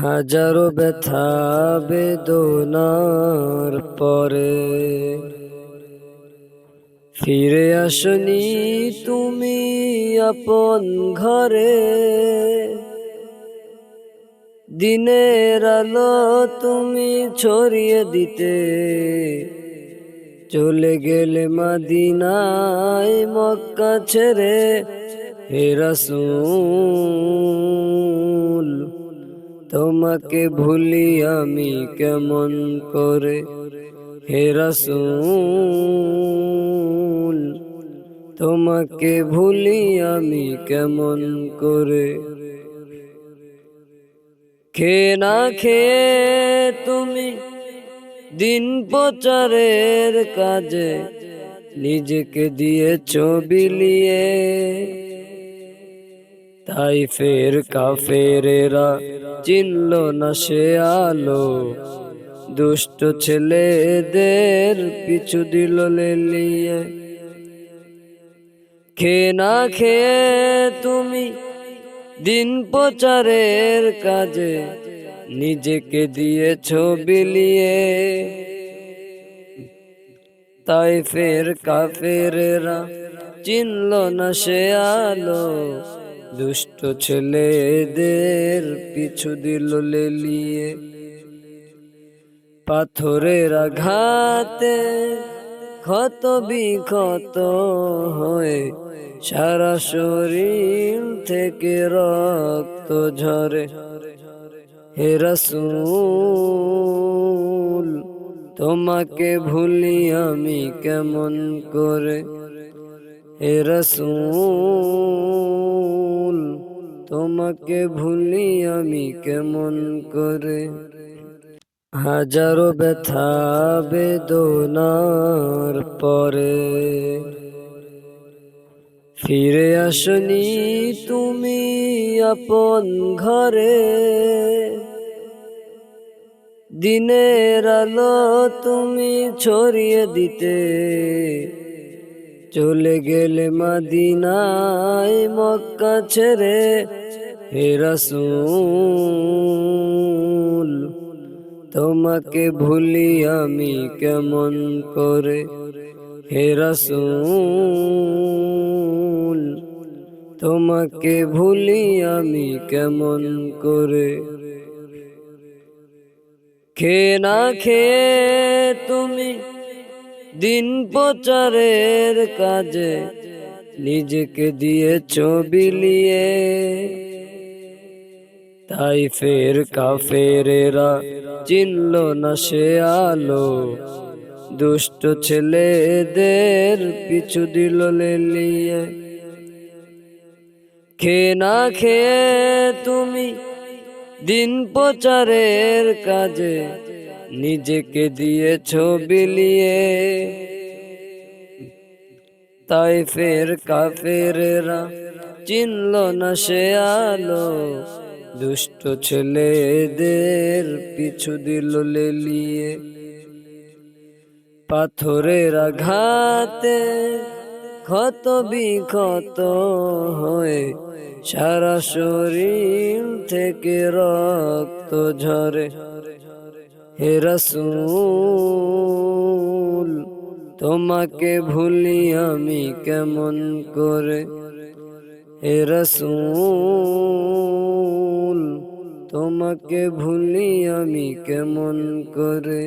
হাজারো ব্যথা বেদনার পরে ফিরে আসনি তুমি আপন ঘরে। দিনের আলো তুমি ছড়িয়ে দিতে চলে গেলে মদিনায় মক্কা ছেড়ে। হে রাসূল তোমাকে ভুলি আমি কেমন করে। হে রাসূল তোমাকে ভুলি আমি কেমন করে। খেয়ে না খেয়ে তুমি দিন প্রচারের কাজে নিজেকে দিয়েছ বিলিয়ে। তাই ফের কাফেরেরা চিনল না সে আলো, দুষ্ট ছেলেদের পিছু দিল লেলিয়ে। খেয়ে না খেয়ে তুমি দিন প্রচারের কাজে নিজেকে দিয়েছ বিলিয়ে। তাই ফের কাফেরেরা চিনল না সে আলো, দুষ্ট ছেলেদের পিছু দিল লেলিয়ে। পাথরের আঘাতে ক্ষত বিক্ষত হয়ে সারা শরীর থেকে রক্ত ঝরে। হে রাসূল তোমাকে ভুলি আমি কেমন করে। হে রাসূল তোমাকে ভুলি আমি কেমন করে। হাজারো ব্যথা বেদনার পরে ফিরে আসনি তুমি আপন ঘরে। দিনের আলো তুমি ছড়িয়ে দিতে চলে গেলে মদিনায় মক্কা ছেড়ে। হে রাসূল তোমাকে ভুলি আমি কেমন করে। হে রাসূল তোমাকে ভুলি আমি কেমন করে। খেয়ে না খেয়ে তুমি দিন প্রচারের কাজে নিজেকে দিয়েছ বিলিয়ে। তাই ফের কাফেরেরা চিনল না সে আলো, দুষ্ট ছেলেদের পিছু দিল লেলিয়ে। খেয়ে না খেয়ে তুমি দিন প্রচারের কাজে নিজেকে দিয়েছ বিলিয়ে। তাই ফের কাফেরেরা চিনল না সে আলো, দুষ্ট ছেলেদের পিছু দিল লেলিয়ে। পাথরের আঘাতে ক্ষত বিক্ষত হয়ে সারা শরীর থেকে রক্ত ঝরে। হে রাসূল তোমাকে ভুলি আমি কেমন করে। হে রাসূল তোমাকে ভুলি আমি কেমন করে।